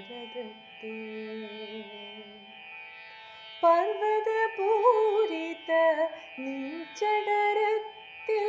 ഭാരതത്തെ പർവ്വതപൂരിത നിഞ്ചടരത്തിൽ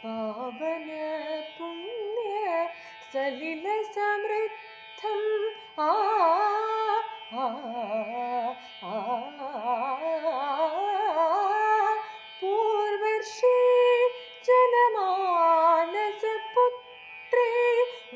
പാവന പുണ്യ സലില സമൃദ്ധം പൂർവർഷേ ജനമാനസപുത്രേ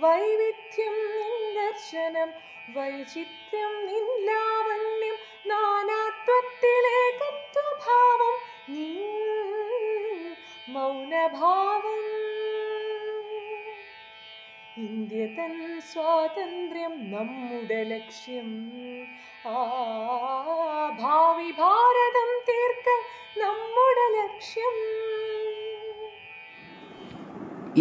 വൈവിധ്യം നിന്ദർശനം വൈചിത്ര്യം നിൻലാവണ്യം നാനാത്വത്തിലേകത്വഭാവം നിൻ മൗനഭാവം ഇന്ത്യ തൻ സ്വാതന്ത്ര്യം നമ്മുടെ ലക്ഷ്യം ഭാവി ഭാരതം തീർക്ക നമ്മുടെ ലക്ഷ്യം.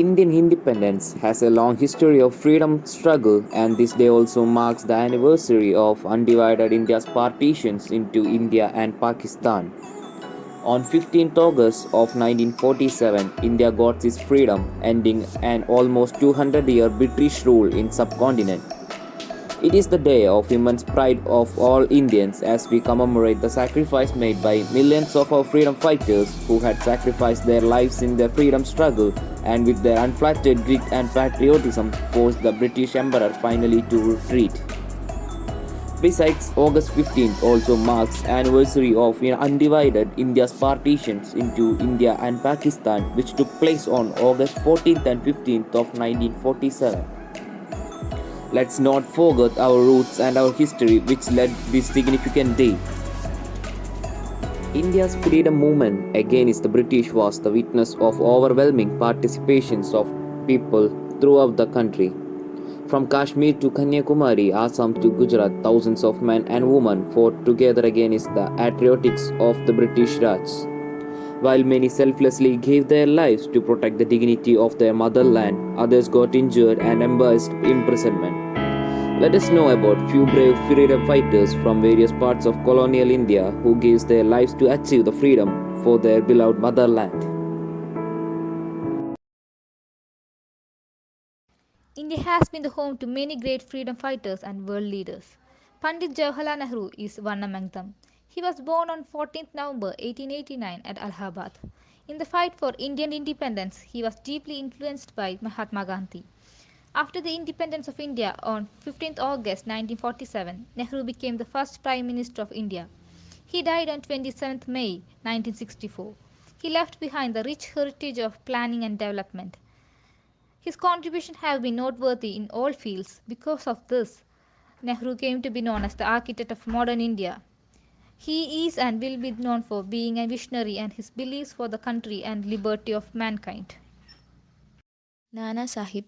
Indian independence has a long history of freedom struggle, and this day also marks the anniversary of undivided India's partitions into India and Pakistan. On 15th August of 1947, India got its freedom, ending an almost 200-year British rule in subcontinent. It is the day of immense pride of all Indians as we commemorate the sacrifice made by millions of our freedom fighters who had sacrificed their lives in the freedom struggle and with their unflattered grit and patriotism forced the British Emperor finally to retreat. Besides, August 15th also marks anniversary of undivided India's partitions into India and Pakistan, which took place on August 14th and 15th of 1947. Let's not forget our roots and our history which led this significant day. India's freedom movement against the British was the witness of overwhelming participations of people throughout the country. From Kashmir to Kanyakumari, Assam to Gujarat, thousands of men and women fought together against the patriotics of the British Raj. While many selflessly gave their lives to protect the dignity of their motherland, others got injured and embarrassed imprisonment. Let us know about few brave freedom fighters from various parts of colonial India who gave their lives to achieve the freedom for their beloved motherland. India has been the home to many great freedom fighters and world leaders. Pandit Jawaharlal Nehru is one among them. He was born on 14th November 1889 at Allahabad. In the fight for Indian independence, he was deeply influenced by Mahatma Gandhi. After the independence of India on 15th August 1947, Nehru became the first Prime Minister of India. He died on 27th May 1964. He left behind the rich heritage of planning and development. His contributions have been noteworthy in all fields. Because of this, Nehru came to be known as the architect of modern India. He is and will be known for being a visionary and his beliefs for the country and liberty of mankind. Nana Sahib,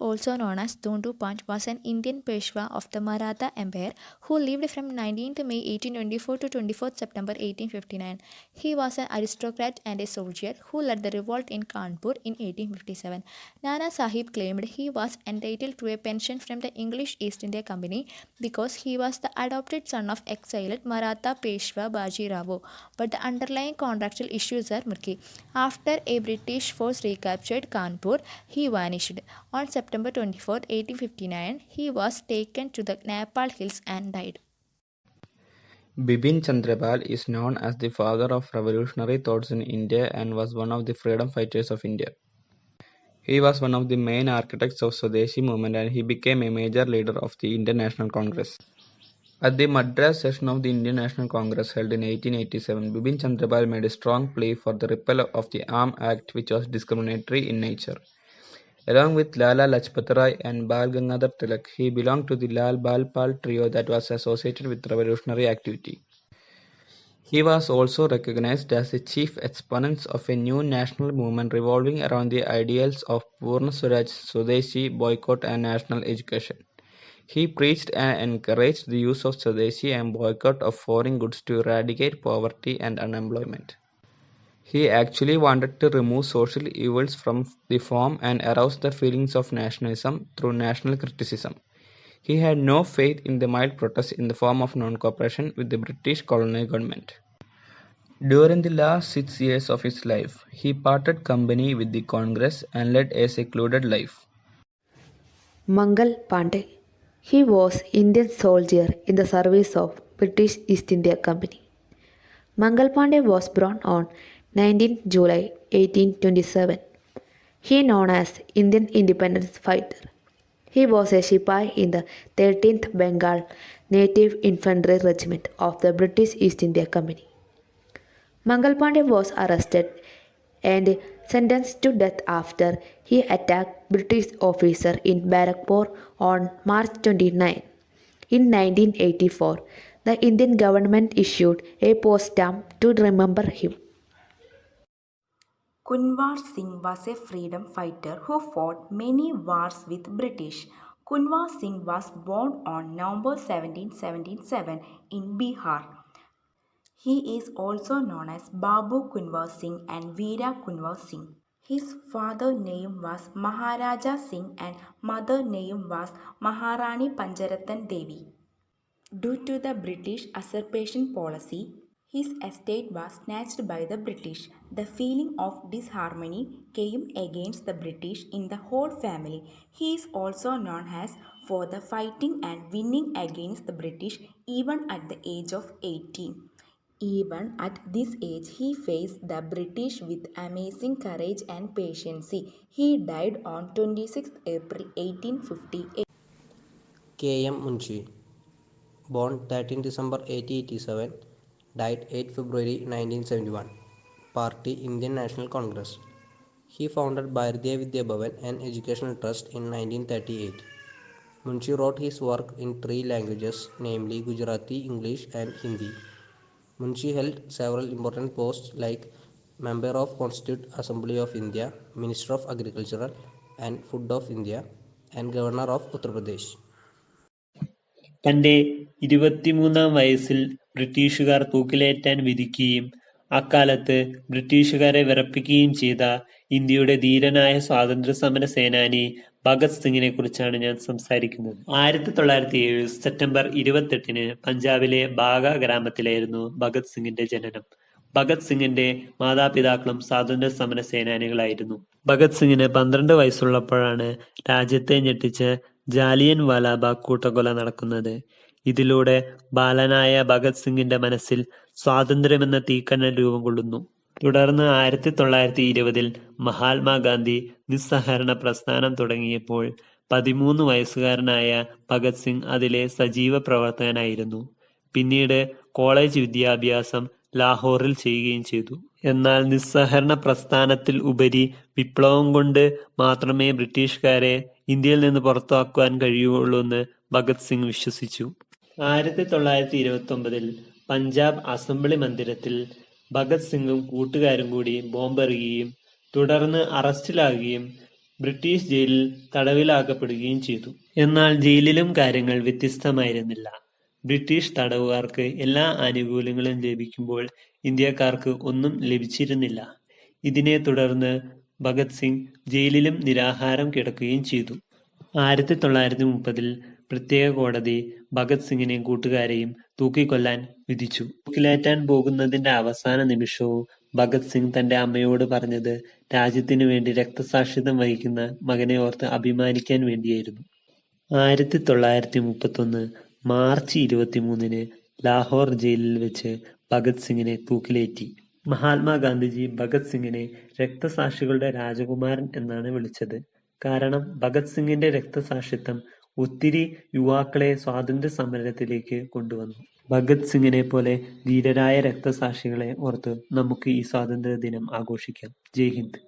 also known as Dondu Panch, was an Indian Peshwa of the Maratha Empire who lived from 19th May 1824 to 24th September 1859. He was an aristocrat and a soldier who led the revolt in Kanpur in 1857. Nana Sahib claimed he was entitled to a pension from the English East India Company because he was the adopted son of exiled Maratha Peshwa Baji Rao, but the underlying contractual issues are murky. After a British force recaptured Kanpur, he vanished. On September 24, 1859, he was taken to the Nepal hills and died. Bipin Chandra Pal is known as the father of revolutionary thoughts in India and was one of the freedom fighters of India. He was one of the main architects of Swadeshi movement and he became a major leader of the Indian National Congress. At the Madras session of the Indian National Congress held in 1887, Bipin Chandra Pal made a strong plea for the repeal of the Arm Act, which was discriminatory in nature. Along with Lala Lajpat Rai and Bal Gangadhar Tilak, he belonged to the Lal Bal Pal trio that was associated with revolutionary activity. He was also recognized as the chief exponent of a new national movement revolving around the ideals of Purna Swaraj, Swadeshi, boycott and national education. He preached and encouraged the use of Swadeshi and boycott of foreign goods to eradicate poverty and unemployment. He actually wanted to remove social evils from the form and arouse the feelings of nationalism through national criticism. He had no faith in the mild protest in the form of non-cooperation with the British colonial government. During the last 6 years of his life, he parted company with the Congress and led a secluded life. Mangal Pandey He was Indian soldier in the service of British East India Company. Mangal Pandey was born on 19 July 1827. He known as Indian independence fighter. He was a Sipahi in the 13th Bengal Native Infantry Regiment of the British East India Company. Mangal Pandey was arrested and sentenced to death after he attacked British officer in Barakpur on March 29. In 1984, the Indian government issued a poststamp to remember him. Kunwar Singh was a freedom fighter who fought many wars with British. Kunwar Singh was born on November 17, 1777 in Bihar. He is also known as Babu Kunwar Singh and Veera Kunwar Singh. His father name was Maharaja Singh and mother name was Maharani Panjaratan Devi. Due to the British usurpation policy, his estate was snatched by the British. The feeling of disharmony came against the British in the whole family. He is also known as for the fighting and winning against the British even at the age of 18. Even at this age, he faced the British with amazing courage and patience. He died on 26 April 1858. K.M. Munshi, born 13 December 1887, died 8 February 1971. Party Indian National Congress. He founded Bharatiya Vidya Bhavan, an educational trust, in 1938. Munshi wrote his work in three languages, namely Gujarati, English, and Hindi. Munshi held several important posts like Member of Constituent Assembly of India, Minister of Agriculture and Food of India, and Governor of Uttar Pradesh. തന്റെ 23-ാം വയസ്സിൽ ബ്രിട്ടീഷുകാർ തൂക്കിലേറ്റാൻ വിധിക്കുകയും അക്കാലത്ത് ബ്രിട്ടീഷുകാരെ വിറപ്പിക്കുകയും ചെയ്ത ഇന്ത്യയുടെ ധീരനായ സ്വാതന്ത്ര്യസമര സേനാനി ഭഗത് സിംഗിനെ കുറിച്ചാണ് ഞാൻ സംസാരിക്കുന്നത്. 1907 സെപ്റ്റംബർ 28-ന് പഞ്ചാബിലെ ബാഗ ഗ്രാമത്തിലായിരുന്നു ഭഗത് സിംഗിന്റെ ജനനം. ഭഗത് സിംഗിന്റെ മാതാപിതാക്കളും സ്വാതന്ത്ര്യ സമര സേനാനികളായിരുന്നു. ഭഗത് സിംഗിന് 12 വയസ്സുള്ളപ്പോഴാണ് രാജ്യത്തെ ഞെട്ടിച്ച ജാലിയൻ വാലാബാഗ് കൂട്ടക്കൊല നടക്കുന്നത്. ഇതിലൂടെ ബാലനായ ഭഗത് സിംഗിന്റെ മനസ്സിൽ സ്വാതന്ത്ര്യമെന്ന തീക്കനൽ രൂപം കൊള്ളുന്നു. തുടർന്ന് 1920-ൽ മഹാത്മാഗാന്ധി നിസ്സഹകരണ പ്രസ്ഥാനം തുടങ്ങിയപ്പോൾ 13 വയസ്സുകാരനായ ഭഗത് സിംഗ് അതിലെ സജീവ പ്രവർത്തകനായിരുന്നു. പിന്നീട് കോളേജ് വിദ്യാഭ്യാസം ലാഹോറിൽ ചെയ്യുകയും ചെയ്തു. എന്നാൽ നിസ്സഹകരണ പ്രസ്ഥാനത്തിൽ ഉപരി വിപ്ലവം കൊണ്ട് മാത്രമേ ബ്രിട്ടീഷുകാരെ ഇന്ത്യയിൽ നിന്ന് പുറത്താക്കുവാൻ കഴിയുകയുള്ളൂവെന്ന് ഭഗത് സിംഗ് വിശ്വസിച്ചു. 1929-ൽ പഞ്ചാബ് അസംബ്ലി മന്ദിരത്തിൽ ഭഗത് സിംഗും കൂട്ടുകാരും കൂടി ബോംബെറിയുകയും തുടർന്ന് അറസ്റ്റിലാകുകയും ബ്രിട്ടീഷ് ജയിലിൽ തടവിലാക്കപ്പെടുകയും ചെയ്തു. എന്നാൽ ജയിലിലും കാര്യങ്ങൾ വ്യത്യസ്തമായിരുന്നില്ല. ബ്രിട്ടീഷ് തടവുകാർക്ക് എല്ലാ ആനുകൂല്യങ്ങളും ലഭിക്കുമ്പോൾ ഇന്ത്യക്കാർക്ക് ഒന്നും ലഭിച്ചിരുന്നില്ല. ഇതിനെ തുടർന്ന് ഭഗത് സിംഗ് ജയിലിലും നിരാഹാരം കിടക്കുകയും ചെയ്തു. 1930-ൽ പ്രത്യേക കോടതി ഭഗത് സിംഗിനെയും കൂട്ടുകാരെയും തൂക്കിക്കൊല്ലാൻ വിധിച്ചു. തൂക്കിലേറ്റാൻ പോകുന്നതിന്റെ അവസാന നിമിഷവും ഭഗത് സിംഗ് തന്റെ അമ്മയോട് പറഞ്ഞത് രാജ്യത്തിനു വേണ്ടി രക്തസാക്ഷിത്വം വഹിക്കുന്ന മകനെ ഓർത്ത് അഭിമാനിക്കാൻ വേണ്ടിയായിരുന്നു. 1931 മാർച്ച് 23-ന് ലാഹോർ ജയിലിൽ വെച്ച് ഭഗത് സിംഗിനെ തൂക്കിലേറ്റി. മഹാത്മാഗാന്ധിജി ഭഗത് സിംഗിനെ രക്തസാക്ഷികളുടെ രാജകുമാരൻ എന്നാണ് വിളിച്ചത്. കാരണം ഭഗത് സിംഗിന്റെ രക്തസാക്ഷിത്വം ഒത്തിരി യുവാക്കളെ സ്വാതന്ത്ര്യ സമരത്തിലേക്ക് കൊണ്ടുവന്നു. ഭഗത് സിംഗിനെ പോലെ ധീരരായ രക്തസാക്ഷികളെ ഓർത്ത് നമുക്ക് ഈ സ്വാതന്ത്ര്യ ദിനം ആഘോഷിക്കാം. ജയ് Hind.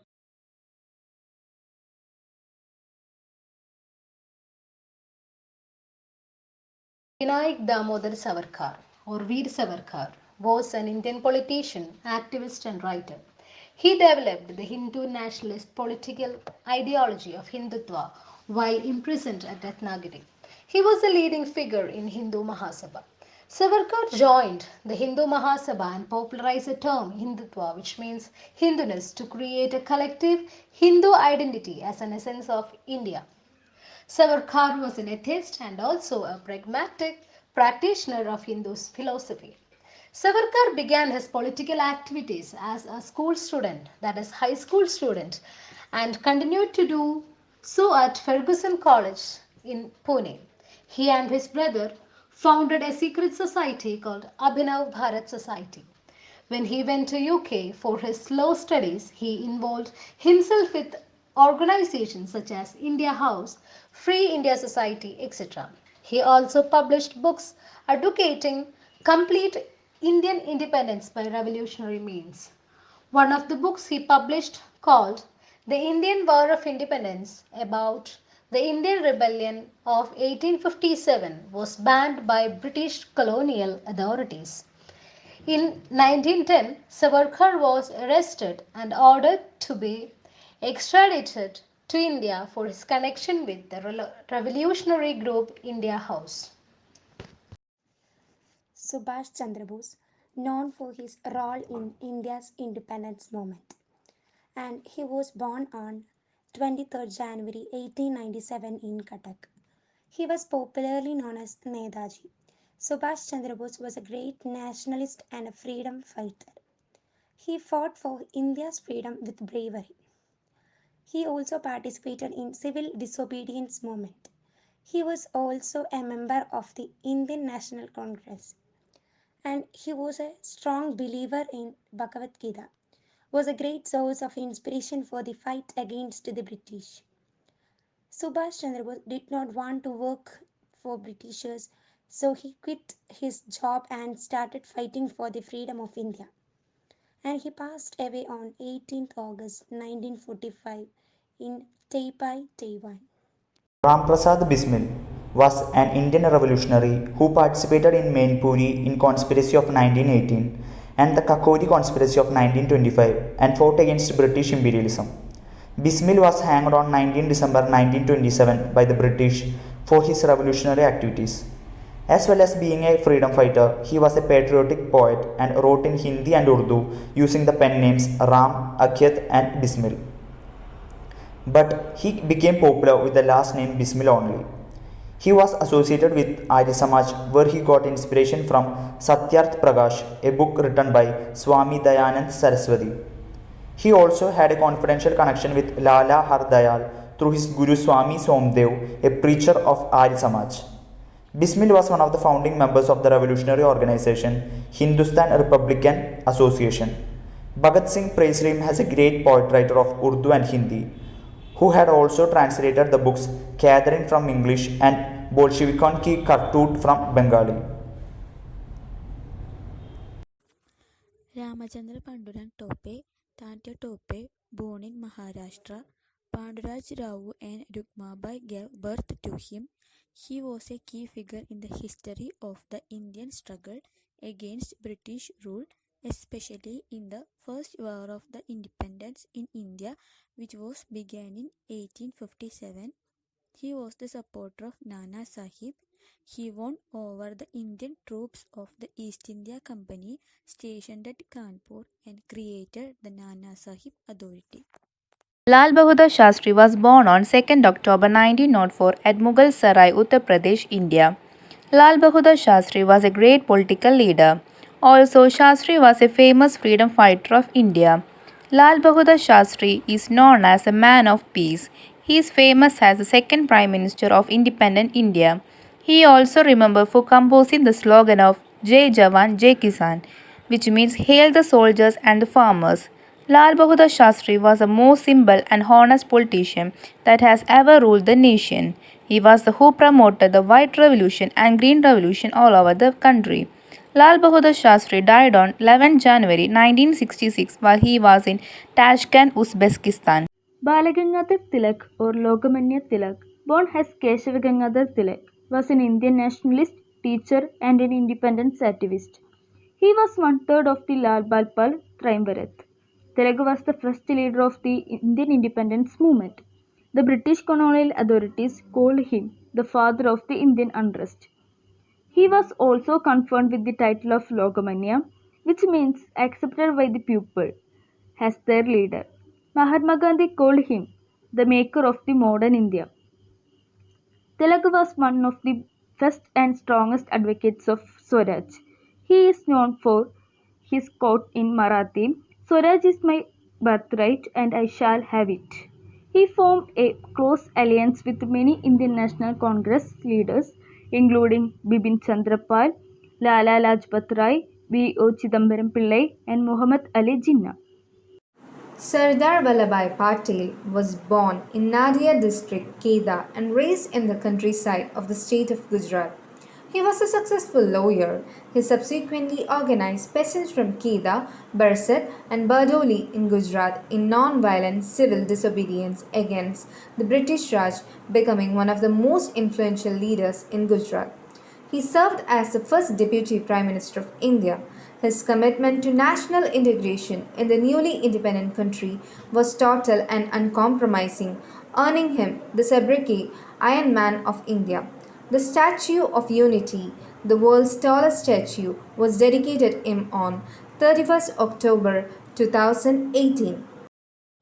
Vinayak Damodar Savarkar, or Veer Savarkar, was an Indian politician, activist and writer. He developed the Hindu nationalist political ideology of Hindutva while imprisoned at Ratnagiri. He was a leading figure in Hindu Mahasabha. Savarkar joined the Hindu Mahasabha and popularized the term Hindutva, which means Hinduness, to create a collective Hindu identity as an essence of India. Savarkar was an atheist and also a pragmatic practitioner of Hindu philosophy. Savarkar began his political activities as a school student, that is, high school student, and continued to do so at Ferguson College in Pune. He and his brother founded a secret society called Abhinav Bharat Society. When he went to UK for his law studies, he involved himself with organizations such as India House, Free India Society, etc. He also published books advocating complete Indian independence by revolutionary means. One of the books he published, called The Indian War of Independence, about the Indian Rebellion of 1857, was banned by British colonial authorities. In 1910, Savarkar was arrested and ordered to be extradited to India for his connection with the revolutionary group India House. Subhash Chandra Bose, known for his role in India's independence movement, and he was born on 23rd January 1897 in Cuttack. He was popularly known as Netaji. Subhash Chandra Bose was a great nationalist and a freedom fighter. He fought for India's freedom with bravery. He also participated in civil disobedience movement. He was also a member of the Indian National Congress, and he was a strong believer in Bhagavad Gita, was a great source of inspiration for the fight against the British. Subhash Chandra Bose did not want to work for Britishers, so he quit his job and started fighting for the freedom of India. And he passed away on 18th August 1945 in Taipei, Taiwan. Ram Prasad Bismil was an Indian revolutionary who participated in Mainpuri in conspiracy of 1918 and the Kakori conspiracy of 1925 and fought against British imperialism. Bismil was hanged on 19 December 1927 by the British for his revolutionary activities. As well as being a freedom fighter, he was a patriotic poet and wrote in Hindi and Urdu using the pen names Ram, Akyat and Bismil. But he became popular with the last name Bismil only. He was associated with Arya Samaj, where he got inspiration from Satyarth Prakash, a book written by Swami Dayanand Saraswati. He also had a confidential connection with Lala Hardayal through his Guru Swami Somdev, a preacher of Arya Samaj. Bismil was one of the founding members of the revolutionary organization Hindustan Republican Association. Bhagat Singh praised him as a great poet writer of Urdu and Hindi, who had also translated the books Catherine from English and Bolshevikon Ki Kartut from Bengali. Ramachandra Pandurang Tope, Tantya Tope, born in Maharashtra, Panduraj Rao and Rukmabai gave birth to him. He was a key figure in the history of the Indian struggle against British rule, especially in the First War of the Independence in India, which was began in 1857. He was the supporter of Nana Sahib. He won over the Indian troops of the East India Company stationed at Kanpur and created the Nana Sahib Authority. Lal Bahadur Shastri was born on 2nd October 1904 at Mughal Sarai, Uttar Pradesh, India. Lal Bahadur Shastri was a great political leader. Also, Shastri was a famous freedom fighter of India. Lal Bahadur Shastri is known as a man of peace. He is famous as the second Prime Minister of independent India. He also remembered for composing the slogan of Jai Jawan, Jai Kisan, which means Hail the soldiers and the farmers. Lal Bahadur Shastri was the most simple and honest politician that has ever ruled the nation. He was the who promoted the White Revolution and Green Revolution all over the country. Lal Bahadur Shastri died on 11 January 1966 while he was in Tashkent, Uzbekistan. Balagangadhar Tilak or Lokamanya Tilak, born as Keshav Gangadhar Tilak, was an Indian nationalist, teacher and an independence activist. He was one-third of the Lal Balpal Triumvirate. Tilak was the first leader of the Indian independence movement. The British colonial authorities called him the father of the Indian unrest. He was also conferred with the title of Lokamanya, which means accepted by the people, as their leader. Mahatma Gandhi called him the maker of the modern India. Tilak was one of the first and strongest advocates of Swaraj. He is known for his quote in Marathi, "Swaraj is my birthright and I shall have it." He formed a close alliance with many Indian National Congress leaders, including Bipin Chandra Pal, Lala Lajpat Rai, V.O. Chidambaram Pillai, and Muhammad Ali Jinnah. Sardar Vallabhbhai Patel was born in Nadia district, Kedah, and raised in the countryside of the state of Gujarat. He was a successful lawyer. He subsequently organized peasants from Kedah, Barset, and Bardoli in Gujarat in non-violent civil disobedience against the British Raj, becoming one of the most influential leaders in Gujarat. He served as the first Deputy Prime Minister of India. His commitment to national integration in the newly independent country was total and uncompromising, earning him the sobriquet Iron Man of India. The Statue of Unity, the world's tallest statue, was dedicated him on 31st October 2018.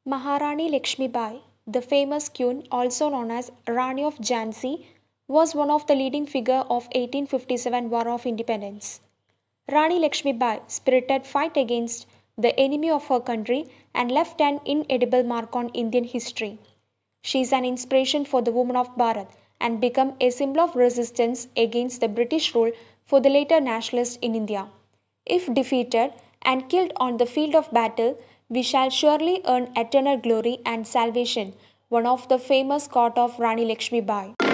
Maharani Lakshmibai, the famous queen also known as Rani of Jhansi, was one of the leading figures of 1857 War of Independence. Rani Lakshmibai spirited fight against the enemy of her country and left an inedible mark on Indian history. She is an inspiration for the women of Bharat and became a symbol of resistance against the British rule for the later nationalists in India. If defeated and killed on the field of battle, we shall surely earn eternal glory and salvation, one of the famous quote of Rani Lakshmibai.